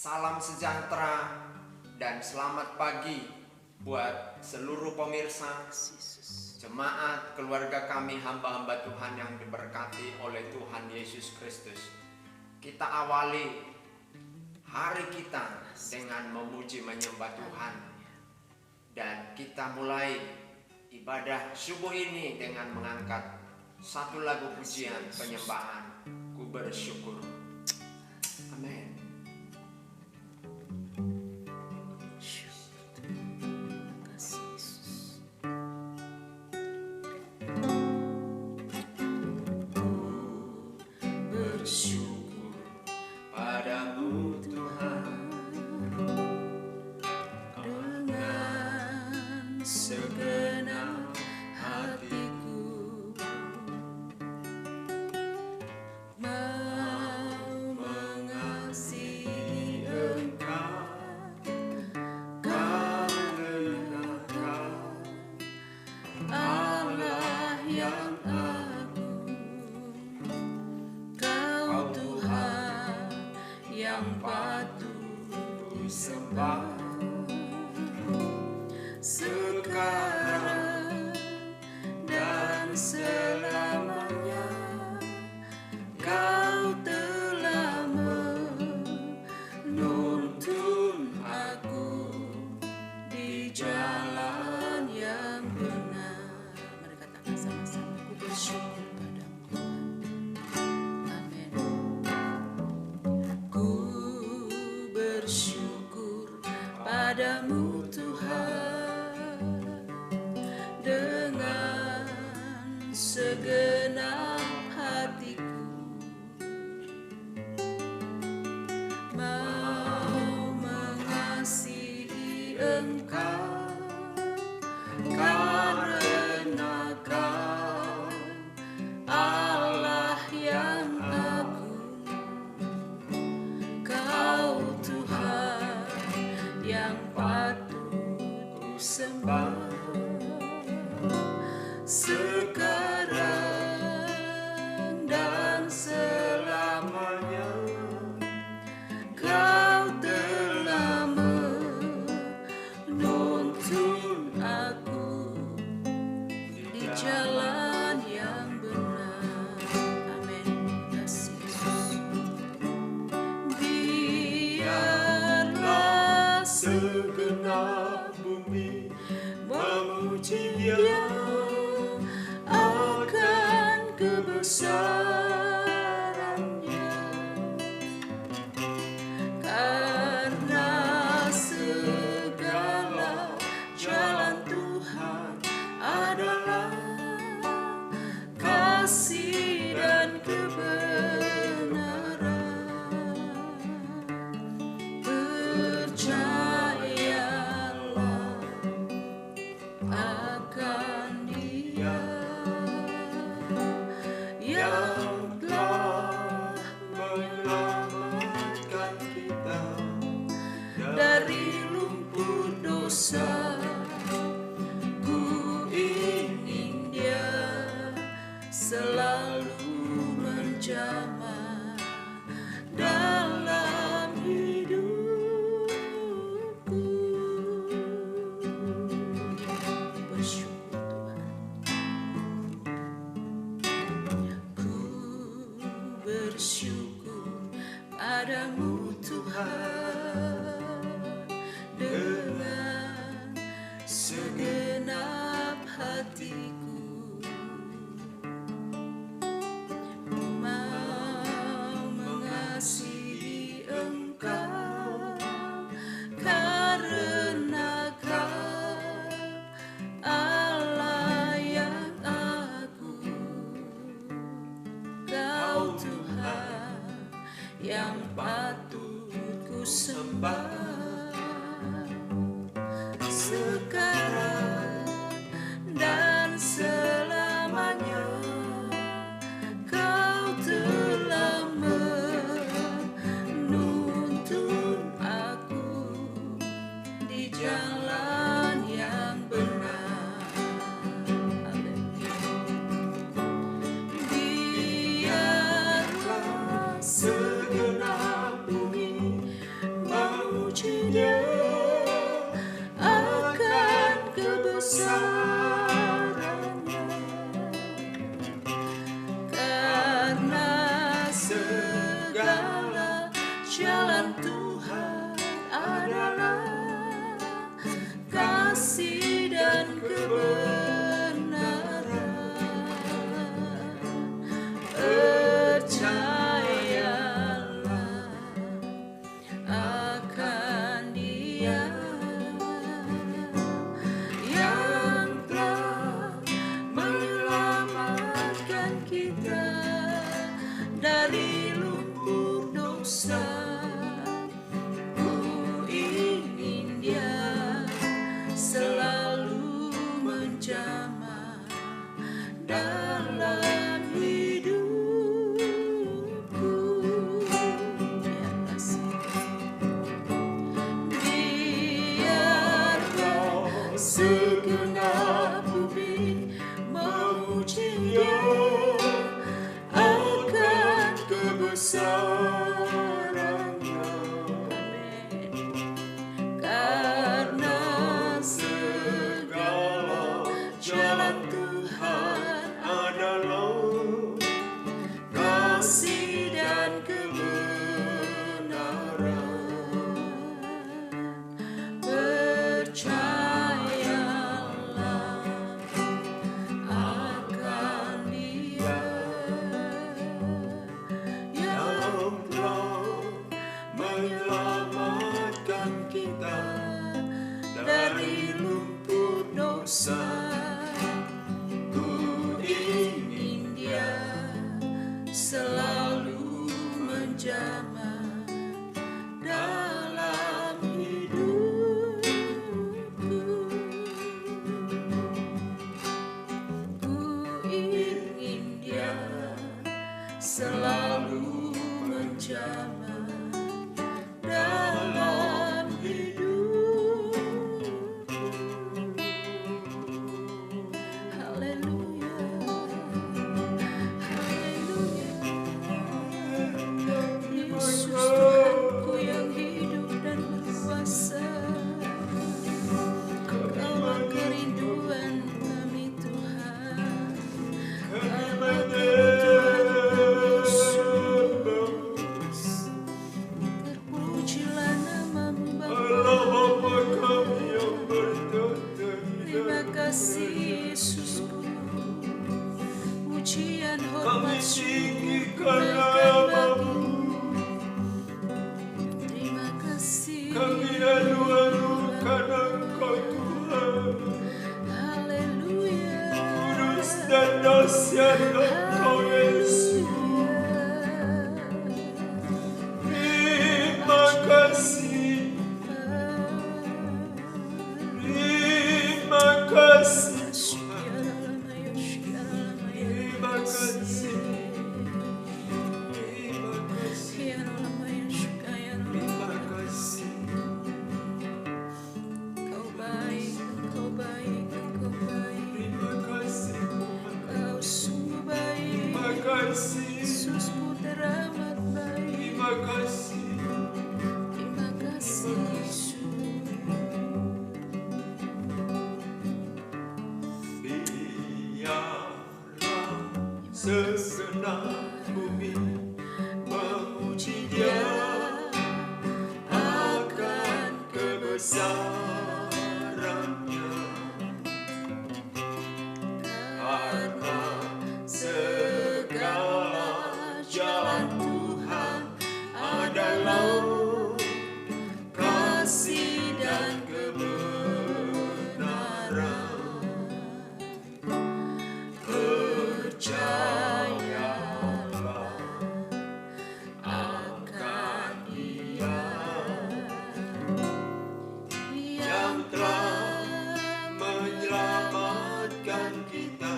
Salam sejahtera dan selamat pagi buat seluruh pemirsa, jemaat, keluarga kami, hamba-hamba Tuhan yang diberkati oleh Tuhan Yesus Kristus. Kita awali hari kita dengan memuji menyembah Tuhan. Dan kita mulai ibadah subuh ini dengan mengangkat satu lagu pujian penyembahan. Ku bersyukur. Amin. Bersyukur padamu Tuhan, dengan segenap hatiku mau mengasihi Engkau, karena Kau Allah yang yang patut disembah sekarang dan selamanya. Kau telah menuntun aku di jalan yang benar. Mari katakan sama-sama, ku bersyukur padamu. Bersyukur padamu Tuhan, dengan segenap hatiku mau mengasihi Engkau, karena Kau Allah yang agung. Kau Tuhan yang patut ku sembah sekarang dan selamanya. Kau telah menuntun aku di jalan yang benar. Amin. Kasih Yesus. Biarlah segenap bumi memuji Dia akan kebesarannya, karena segala jalan Tuhan adalah kasih dan kebenaran. Percayalah akan Dia yang telah menyelamatkan kita dari lumpur dosa. Ku ingin Dia selalu menjamah dalam hidupku. Bersyukur Tuhan, ku bersyukur padamu Tuhan, dengan segenap hatiku mau mengasihi Engkau, karena Kau Allah yang agung. Kau Tuhan yang patut ku sembah sekarang dan selamanya. Kau telah menuntun aku di jalan yang benar. Biarlah segenap bumi jalan Tuhan adalah kasih dan kebenaran. Percayalah akan Dia yang telah menyelamatkan kita dari lumpur dosa. Ku ingin Dia selalu menjamah dalam hidupku. Ya kasih, biarlah segenap bumi memuji Dia akan kebesaran-Nya. Amin. Karena segala jalan Tuhan adalah kasih dan kebenaran. Percayalah akan Dia yang telah menyelamatkan kita dari lumpur dosa. Ku ingin Dia selalu menjamah dalam hidupku. Ku ingin Dia selalu menjamah dalam hidupku. Haleluya, haleluya. Yesus Tuhanku yang hidup dan berkuasa, Kaulah kerinduan kami Tuhan, Kaulah kebutuhan Yesus. Terpujilah nama-Mu Bapa. Terima kasih Yesusku. Pujian hormat syukur kurniakan bagi-Mu. Terima kasih. Kami alu-alukan Engkau Tuhan. Haleluya. Kudus dan dahsyat Engkau Yesus. Terima kasih. Terima kasih Tuhan. Terima kasih. Terima kasih. Terima kasih. Engkau baik, Engkau baik, Engkau baik. Terima kasih Tuhan. Engkau sungguh baik. Terima kasih. Yesusku teramat baik. Terima kasih. Terima kasih Yesus. Biarlah segenap bumi memuji Dia akan kebesaran-Nya. Karena segala jalan Tuhan adalah kasih dan kebenaran. Percayalah akan Dia yang telah menyelamatkan kita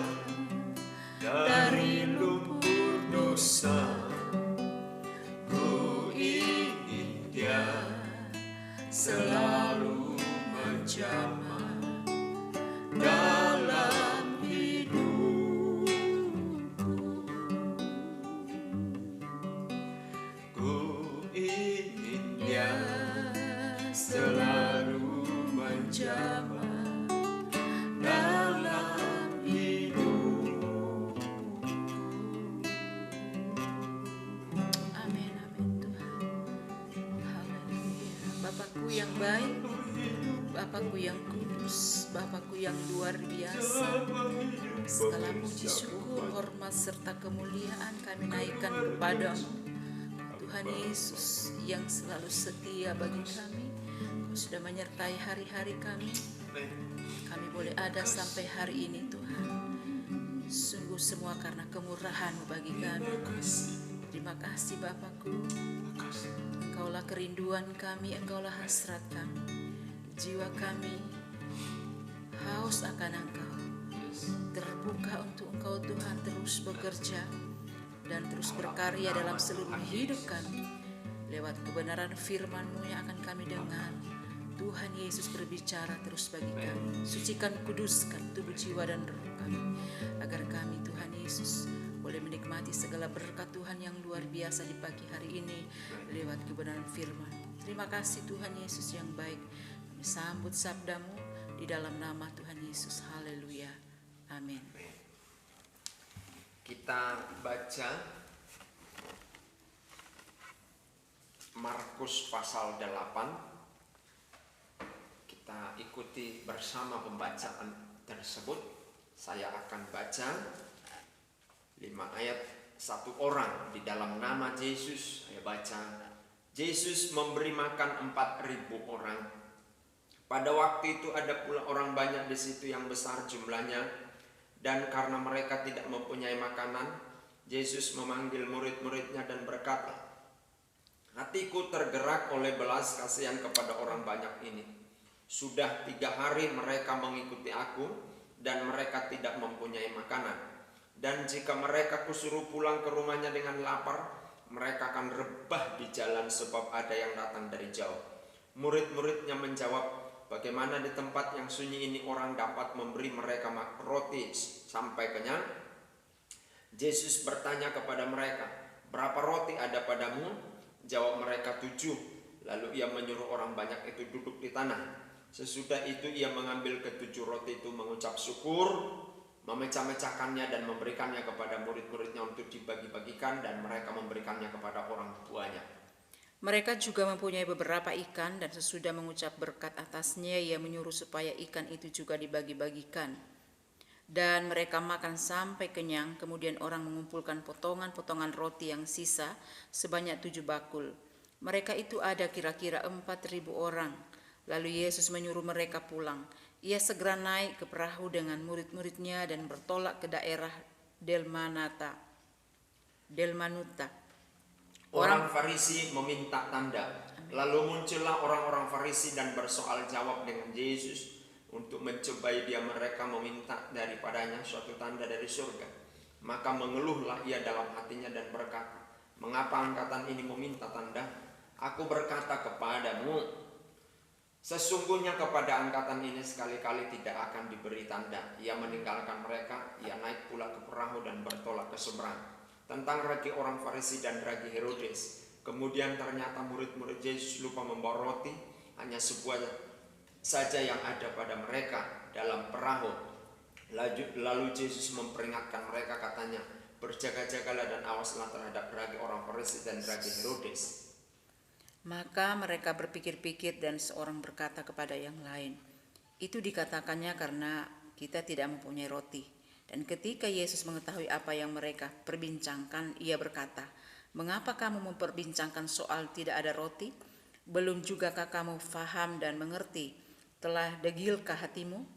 dari lumpur dosa. Ku ingin Dia selalu menjamah dalam hidupku. Ku ingin Dia selalu menjamah dalam hidupku. Amin, amin Tuhan. Bapakku yang baik, Bapakku yang kudus, Bapakku yang luar biasa. Segala puji syukur, hormat serta kemuliaan kami naikkan kepadamu, Tuhan Yesus yang selalu setia bagi kami. Kau sudah menyertai hari-hari kami. Kami boleh ada sampai hari ini, Tuhan. Sungguh semua karena kemurahan-Mu bagi kami. Terima kasih Bapakku. Engkaulah kerinduan kami, Engkaulah hasrat kami. Jiwa kami haus akan Engkau. Terbuka untuk Engkau Tuhan, terus bekerja dan terus berkarya dalam seluruh hidup kami. Lewat kebenaran firman-Mu yang akan kami dengar, Tuhan Yesus berbicara terus bagi kami. Sucikan, kuduskan tubuh, jiwa, dan roh kami, agar kami Tuhan Yesus boleh menikmati segala berkat Tuhan yang luar biasa di pagi hari ini lewat kebenaran firman. Terima kasih Tuhan Yesus yang baik. Kami sambut sabda-Mu di dalam nama Tuhan Yesus. Haleluya. Amin. Kita baca Markus pasal 8. Kita ikuti bersama pembacaan tersebut. Saya akan baca 5 ayat. 1 orang di dalam nama Yesus. Saya baca. Yesus memberi makan 4.000 orang. Pada waktu itu ada pula orang banyak di situ yang besar jumlahnya, dan karena mereka tidak mempunyai makanan, Yesus memanggil murid-muridnya dan berkata, "Hatiku tergerak oleh belas kasihan kepada orang banyak ini. Sudah 3 hari mereka mengikuti aku, dan mereka tidak mempunyai makanan. Dan jika mereka kusuruh pulang ke rumahnya dengan lapar, mereka akan rebah di jalan sebab ada yang datang dari jauh." Murid-muridnya menjawab, "Bagaimana di tempat yang sunyi ini orang dapat memberi mereka roti sampai kenyang?" Yesus bertanya kepada mereka, "Berapa roti ada padamu?" Jawab mereka, 7. Lalu ia menyuruh orang banyak itu duduk di tanah. Sesudah itu ia mengambil ke-7 roti itu, mengucap syukur, memecah-mecahkannya dan memberikannya kepada murid-muridnya untuk dibagi-bagikan, dan mereka memberikannya kepada orang tuanya. Mereka juga mempunyai beberapa ikan, dan sesudah mengucap berkat atasnya, ia menyuruh supaya ikan itu juga dibagi-bagikan. Dan mereka makan sampai kenyang. Kemudian orang mengumpulkan potongan-potongan roti yang sisa sebanyak 7 bakul. Mereka itu ada kira-kira 4.000 orang. Lalu Yesus menyuruh mereka pulang. Ia segera naik ke perahu dengan murid-muridnya dan bertolak ke daerah Dalmanuta. Orang Farisi meminta tanda. Lalu muncullah orang-orang Farisi dan bersoal jawab dengan Yesus untuk mencobai dia. Mereka meminta daripadanya suatu tanda dari surga. Maka mengeluhlah ia dalam hatinya dan berkata, "Mengapa angkatan ini meminta tanda? Aku berkata kepadamu, sesungguhnya kepada angkatan ini sekali-kali tidak akan diberi tanda." Ia meninggalkan mereka, ia naik pula ke perahu dan bertolak ke seberang. Tentang ragi orang Farisi dan ragi Herodes. Kemudian ternyata murid-murid Yesus lupa membawa roti, hanya sebuah saja yang ada pada mereka dalam perahu. Lalu Yesus memperingatkan mereka, katanya, "Berjaga-jagalah dan awaslah terhadap ragi orang Farisi dan ragi Herodes." Maka mereka berpikir-pikir dan seorang berkata kepada yang lain, "Itu dikatakannya karena kita tidak mempunyai roti." Dan ketika Yesus mengetahui apa yang mereka perbincangkan, ia berkata, "Mengapa kamu memperbincangkan soal tidak ada roti? Belum jugakah kamu faham dan mengerti? Telah degilkah hatimu?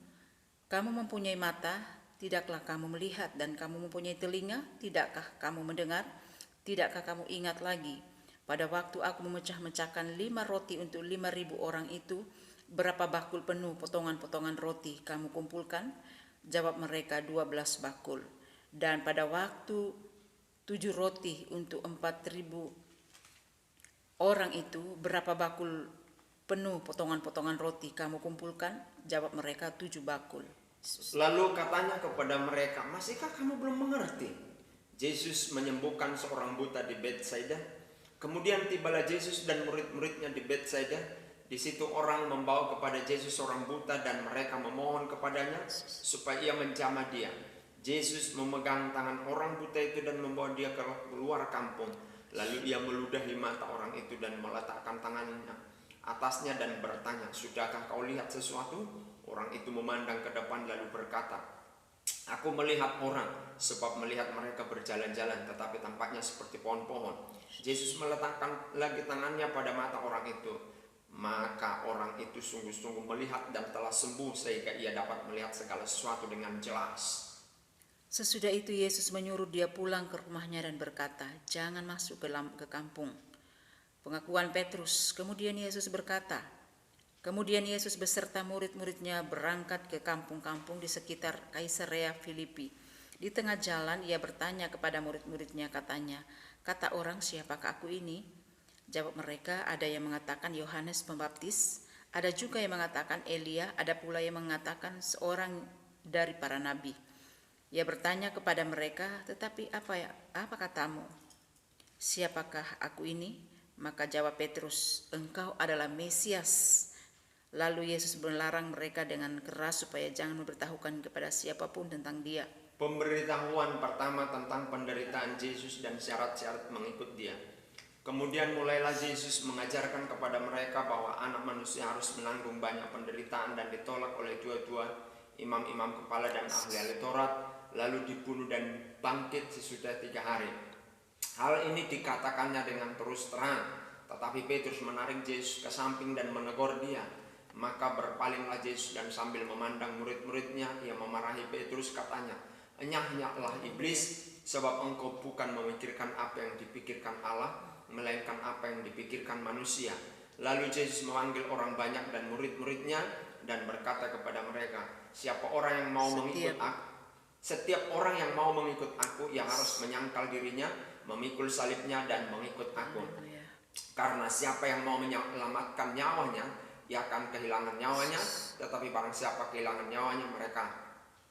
Kamu mempunyai mata, tidakkah kamu melihat? Dan kamu mempunyai telinga, tidakkah kamu mendengar? Tidakkah kamu ingat lagi? Pada waktu aku memecah-mecahkan 5 roti untuk 5.000 orang itu, berapa bakul penuh potongan-potongan roti kamu kumpulkan?" Jawab mereka, 12 bakul. Dan pada waktu 7 roti untuk 4.000 orang itu, berapa bakul penuh potongan-potongan roti kamu kumpulkan? Jawab mereka, 7 bakul. Lalu katanya kepada mereka, "Masihkah kamu belum mengerti?" Yesus menyembuhkan seorang buta di Betsaida. Kemudian tibalah Yesus dan murid-muridnya di Betsaida. Di situ orang membawa kepada Yesus seorang buta dan mereka memohon kepadanya supaya ia menjamah dia. Yesus memegang tangan orang buta itu dan membawa dia keluar kampung. Lalu ia meludahi mata orang itu dan meletakkan tangannya atasnya dan bertanya, "Sudahkah kau lihat sesuatu?" Orang itu memandang ke depan lalu berkata, "Aku melihat orang, sebab melihat mereka berjalan-jalan, tetapi tampaknya seperti pohon-pohon." Yesus meletakkan lagi tangannya pada mata orang itu. Maka orang itu sungguh-sungguh melihat dan telah sembuh, sehingga ia dapat melihat segala sesuatu dengan jelas. Sesudah itu Yesus menyuruh dia pulang ke rumahnya dan berkata, "Jangan masuk ke kampung." Pengakuan Petrus. Kemudian Yesus beserta murid-muridnya berangkat ke kampung-kampung di sekitar Kaisarea Filipi. Di tengah jalan ia bertanya kepada murid-muridnya, katanya, "Kata orang, siapakah aku ini?" Jawab mereka, "Ada yang mengatakan Yohanes Pembaptis, ada juga yang mengatakan Elia, ada pula yang mengatakan seorang dari para nabi." Ia bertanya kepada mereka, "Tetapi apa katamu? Siapakah aku ini?" Maka jawab Petrus, "Engkau adalah Mesias." Lalu Yesus melarang mereka dengan keras supaya jangan memberitahukan kepada siapapun tentang dia. Pemberitahuan pertama tentang penderitaan Yesus dan syarat-syarat mengikut dia. Kemudian mulailah Yesus mengajarkan kepada mereka bahwa Anak Manusia harus menanggung banyak penderitaan dan ditolak oleh dua-dua imam-imam kepala dan ahli Taurat, lalu dibunuh dan bangkit sesudah 3 hari. Hal ini dikatakannya dengan terus terang, tetapi Petrus menarik Yesus ke samping dan menegur dia. Maka berpalinglah Yesus dan sambil memandang murid-muridnya, ia memarahi Petrus, katanya, "Enyah-enyahlah iblis, sebab engkau bukan memikirkan apa yang dipikirkan Allah, melainkan apa yang dipikirkan manusia." Lalu Yesus memanggil orang banyak dan murid-muridnya dan berkata kepada mereka, Setiap orang yang mau mengikut aku, ia harus menyangkal dirinya, memikul salibnya dan mengikut aku. Karena siapa yang mau menyelamatkan nyawanya, ia akan kehilangan nyawanya, tetapi barang siapa kehilangan nyawanya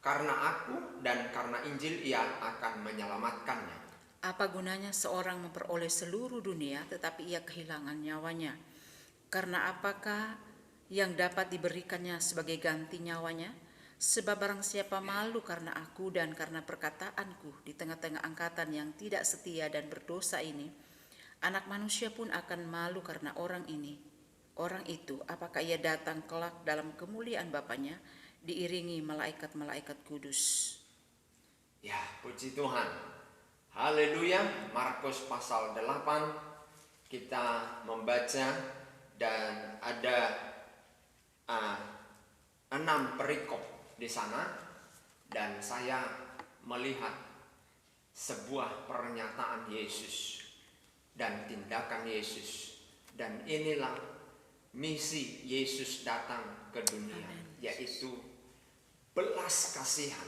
karena aku dan karena Injil, ia akan menyelamatkannya. Apa gunanya seorang memperoleh seluruh dunia tetapi ia kehilangan nyawanya? Karena apakah yang dapat diberikannya sebagai ganti nyawanya? Sebab barang siapa malu karena aku dan karena perkataanku di tengah-tengah angkatan yang tidak setia dan berdosa ini, Anak Manusia pun akan malu karena orang itu. Apakah ia datang kelak dalam kemuliaan Bapanya diiringi malaikat-malaikat kudus? Ya, puji Tuhan. Haleluya. Markus pasal 8 kita membaca dan ada 6 perikop di sana, dan saya melihat sebuah pernyataan Yesus dan tindakan Yesus, dan inilah misi Yesus datang ke dunia, yaitu belas kasihan.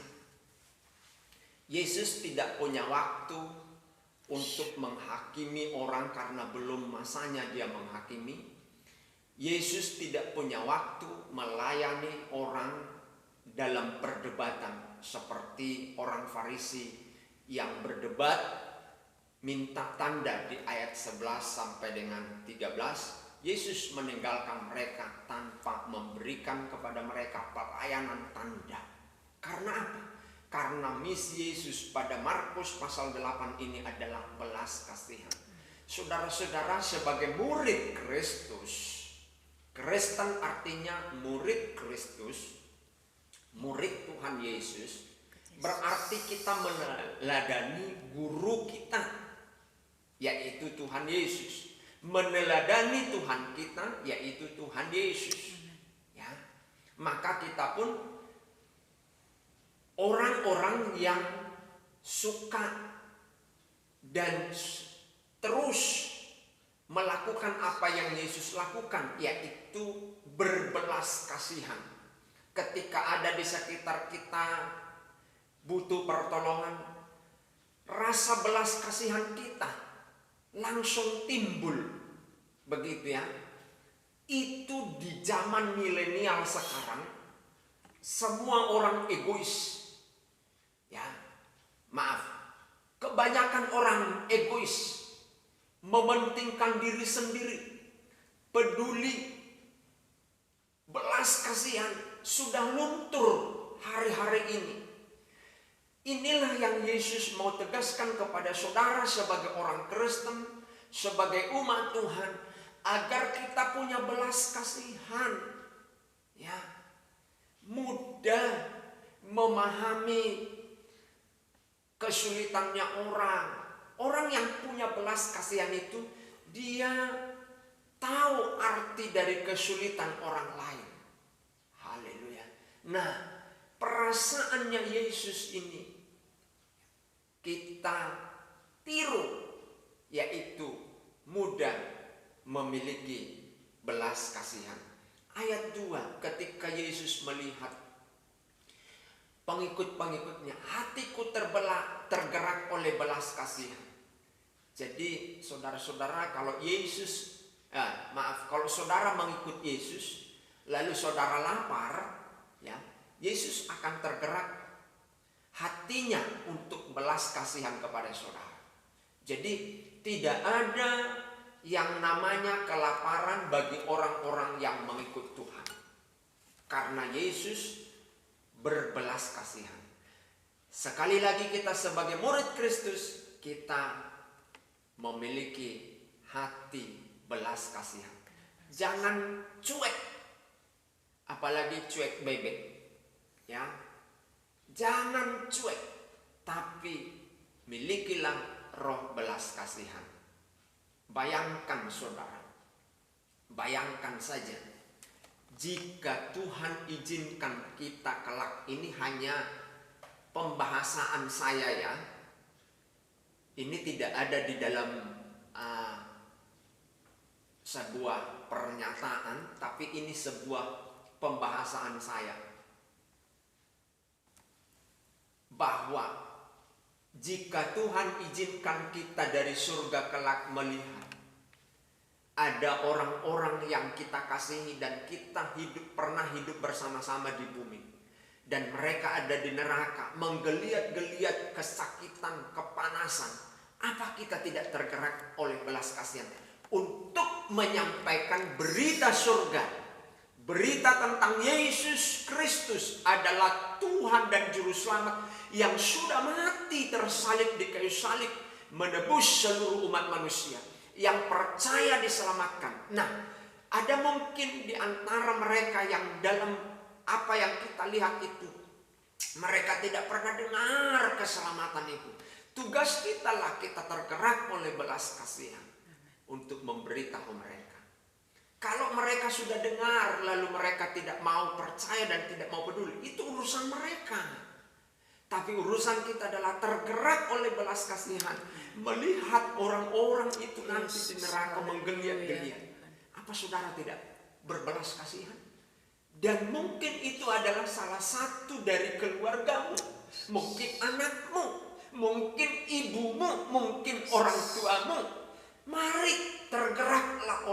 Yesus tidak punya waktu untuk menghakimi orang karena belum masanya dia menghakimi. Yesus tidak punya waktu melayani orang dalam perdebatan seperti orang Farisi yang berdebat minta tanda di ayat 11 sampai dengan 13. Yesus meninggalkan mereka tanpa memberikan kepada mereka pelayanan tanda. Karena apa? Karena misi Yesus pada Markus pasal 8 ini adalah belas kasihan. Saudara-saudara, sebagai murid Kristus, Kristen artinya murid Kristus, murid Tuhan Yesus, berarti kita meneladani guru kita, yaitu Tuhan Yesus. Meneladani Tuhan kita, yaitu Tuhan Yesus. Ya, maka kita pun orang-orang yang suka dan terus melakukan apa yang Yesus lakukan, yaitu berbelas kasihan. Ketika ada di sekitar kita butuh pertolongan, rasa belas kasihan kita langsung timbul, begitu ya. Itu di zaman milenial sekarang, semua orang egois. Ya, maaf, kebanyakan orang egois, mementingkan diri sendiri, peduli, belas kasihan sudah luntur hari-hari ini. Inilah yang Yesus mau tegaskan kepada saudara sebagai orang Kristen, sebagai umat Tuhan. agar kita punya belas kasihan, ya, mudah memahami kesulitannya orang. Orang yang punya belas kasihan itu dia tahu arti dari kesulitan orang lain. Haleluya. Nah, perasaannya Yesus ini kita tiru, yaitu mudah memiliki belas kasihan. Ayat 2, ketika Yesus melihat pengikut-pengikutnya, hatiku tergerak oleh belas kasihan. Jadi saudara-saudara, kalau kalau saudara mengikut Yesus, lalu saudara lapar, ya, Yesus akan tergerak hatinya untuk belas kasihan kepada saudara. Jadi tidak ada yang namanya kelaparan bagi orang-orang yang mengikut Tuhan, karena Yesus berbelas kasihan. Sekali lagi, kita sebagai murid Kristus, kita memiliki hati belas kasihan. Jangan cuek, apalagi cuek bebek, ya. Jangan cuek, tapi milikilah roh belas kasihan. Bayangkan saudara, bayangkan saja, jika Tuhan izinkan kita kelak, ini hanya pembahasaan saya ya, ini tidak ada di dalam sebuah pernyataan, tapi ini sebuah pembahasaan saya, bahwa jika Tuhan izinkan kita dari surga kelak melihat ada orang-orang yang kita kasihi dan kita pernah hidup bersama-sama di bumi, dan mereka ada di neraka menggeliat-geliat kesakitan, kepanasan, apa kita tidak tergerak oleh belas kasihan untuk menyampaikan berita surga, berita tentang Yesus Kristus adalah Tuhan dan Juru Selamat yang sudah mati tersalib di kayu salib menebus seluruh umat manusia, yang percaya diselamatkan. Nah, ada mungkin di antara mereka yang dalam apa yang kita lihat itu, mereka tidak pernah dengar keselamatan itu. Tugas kita lah, kita tergerak oleh belas kasihan untuk memberitahu mereka. Kalau mereka sudah dengar lalu mereka tidak mau percaya dan tidak mau peduli, itu urusan mereka. Tapi urusan kita adalah tergerak oleh belas kasihan, melihat orang-orang itu nanti di neraka menggeliat-geliat. Apa saudara tidak berbelas kasihan? Dan mungkin itu adalah salah satu dari keluargamu, mungkin anakmu, mungkin ibumu, mungkin orang tuamu. Mari tergeraklah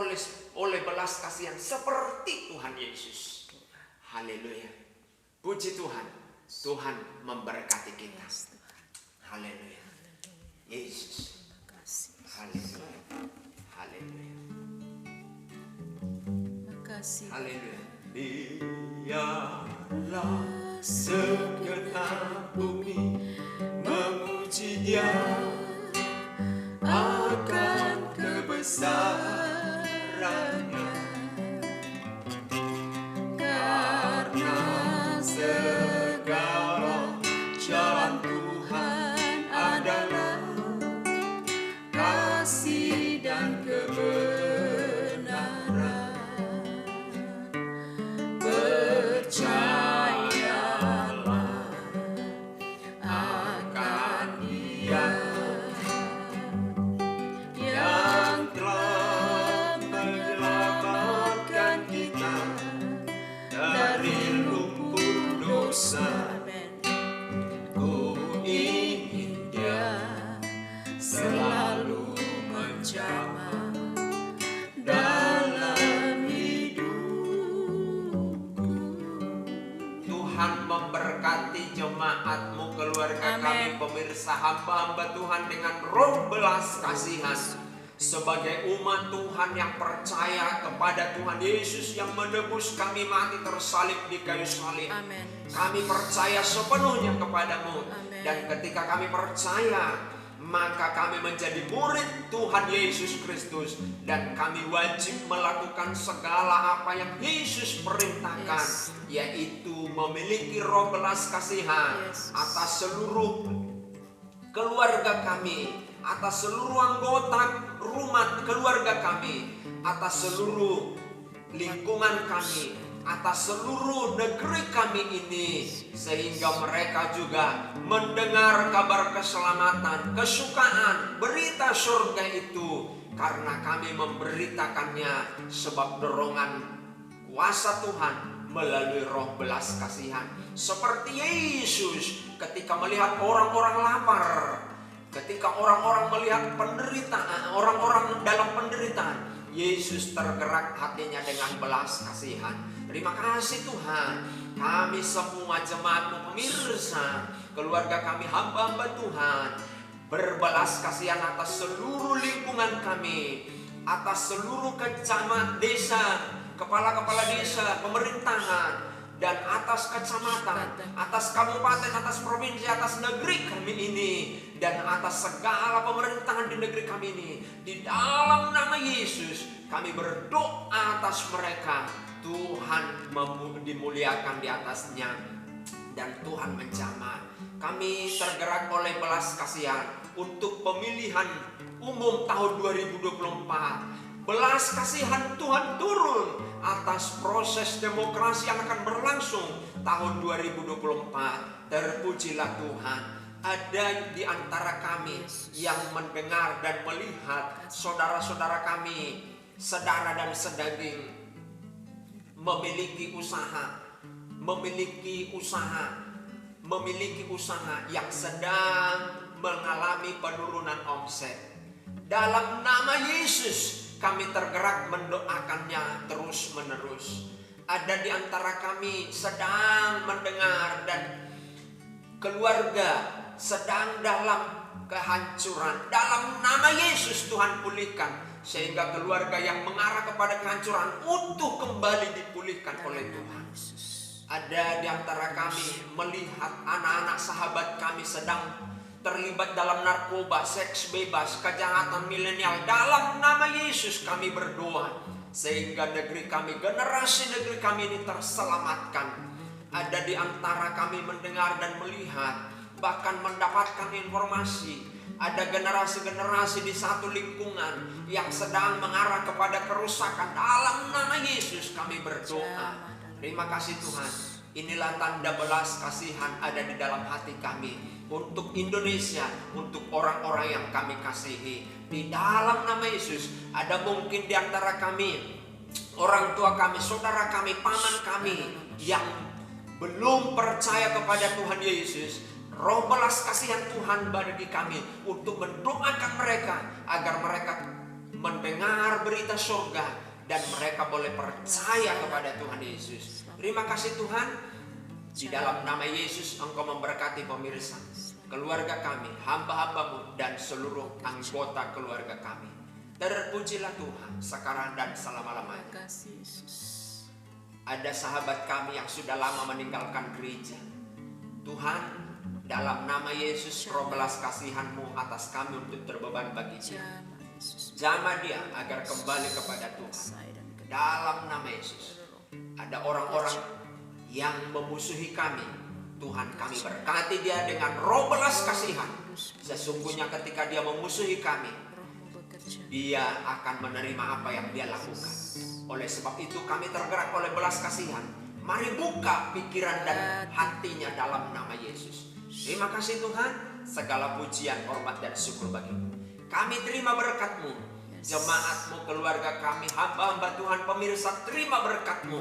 oleh belas kasihan seperti Tuhan Yesus. Haleluya. Puji Tuhan. Tuhan memberkati kita. Haleluya. Yesus. Haleluya. Haleluya. Makasih. Haleluya. Biarlah segenap bumi memuji Dia akan kebesarannya, karena segala jalan Tuhan adalah kasih dan kebenaran. Percayalah akan Dia yang telah menyelamatkan kita dari lumpur dosa. Amin. Ku ingin Dia selalu menjamah dalam hidupku. Tuhan memberkati jemaatmu, keluarga kami, Amin. pemirsa hamba-hamba Tuhan dengan roh belas kasihan. Sebagai umat Tuhan yang percaya kepada Tuhan Yesus yang menebus kami mati tersalib di kayu salib. Amin. Kami percaya sepenuhnya kepadamu. Amin. Dan ketika kami percaya, maka kami menjadi murid Tuhan Yesus Kristus, dan kami wajib melakukan segala apa yang Yesus perintahkan, yaitu memiliki roh belas kasihan atas seluruh keluarga kami, atas seluruh anggota rumah keluarga kami, atas seluruh lingkungan kami, atas seluruh negeri kami ini, sehingga mereka juga mendengar kabar keselamatan, kesukaan, berita surga itu, karena kami memberitakannya sebab dorongan kuasa Tuhan melalui roh belas kasihan. Seperti Yesus ketika melihat orang-orang lapar, ketika orang-orang melihat penderitaan, orang-orang dalam penderitaan, Yesus tergerak hatinya dengan belas kasihan. Terima kasih Tuhan, kami semua jemaat-Mu pemirsa, keluarga kami, hamba-hamba Tuhan, berbelas kasihan atas seluruh lingkungan kami, atas seluruh kecamatan, desa, kepala-kepala desa, pemerintahan, dan atas kecamatan, atas kabupaten, atas provinsi, atas negeri kami ini, dan atas segala pemerintahan di negeri kami ini. Di dalam nama Yesus kami berdoa atas mereka. Tuhan dimuliakan di atasnya, dan Tuhan menjamah. Kami tergerak oleh belas kasihan untuk pemilihan umum tahun 2024. Belas kasihan Tuhan turun atas proses demokrasi yang akan berlangsung tahun 2024. Terpujilah Tuhan. Ada di antara kami yang mendengar dan melihat saudara-saudara kami, saudara dan sedaging, memiliki usaha yang sedang mengalami penurunan omset. Dalam nama Yesus kami tergerak mendoakannya terus menerus. Ada di antara kami sedang mendengar dan keluarga sedang dalam kehancuran. Dalam nama Yesus Tuhan pulihkan, sehingga keluarga yang mengarah kepada kehancuran utuh kembali dipulihkan oleh Tuhan. Ada di antara kami melihat anak-anak sahabat kami sedang terlibat dalam narkoba, seks bebas, kejahatan milenial. Dalam nama Yesus kami berdoa, sehingga negeri kami, generasi negeri kami ini terselamatkan. Ada di antara kami mendengar dan melihat, bahkan mendapatkan informasi, ada generasi-generasi di satu lingkungan yang sedang mengarah kepada kerusakan. Dalam nama Yesus kami berdoa. Terima kasih Tuhan. Inilah tanda belas kasihan ada di dalam hati kami untuk Indonesia, untuk orang-orang yang kami kasihi. Di dalam nama Yesus, ada mungkin di antara kami, orang tua kami, saudara kami, paman kami yang belum percaya kepada Tuhan Yesus. Roh belas kasihan Tuhan bagi kami untuk mendoakan mereka agar mereka mendengar berita surga dan mereka boleh percaya kepada Tuhan Yesus. Terima kasih Tuhan. Di dalam nama Yesus Engkau memberkati pemirsa, keluarga kami, hamba-hamba-Mu, dan seluruh anggota keluarga kami. Terpujilah Tuhan sekarang dan selama-lamanya. Ada sahabat kami yang sudah lama meninggalkan gereja. Tuhan, dalam nama Yesus, roh belas kasihan-Mu atas kami untuk terbeban bagi dia. Jamah dia agar kembali kepada Tuhan. Dalam nama Yesus. Ada orang-orang yang memusuhi kami. Tuhan, kami berkati dia dengan roh belas kasihan. Sesungguhnya ketika dia memusuhi kami, dia akan menerima apa yang dia lakukan. Oleh sebab itu kami tergerak oleh belas kasihan. Mari buka pikiran dan hatinya dalam nama Yesus. Terima kasih Tuhan, segala pujian, hormat dan syukur bagi-Mu. Kami terima berkat-Mu, jemaat-Mu, keluarga kami, hamba-hamba Tuhan, pemirsa, terima berkat-Mu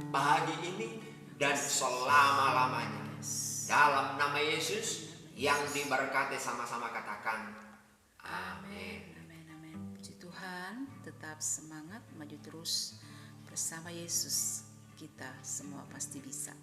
pagi ini dan selama-lamanya. Dalam nama Yesus yang diberkati, sama-sama katakan amin. Amin, amin. Puji Tuhan, tetap semangat, maju terus bersama Yesus. Kita semua pasti bisa.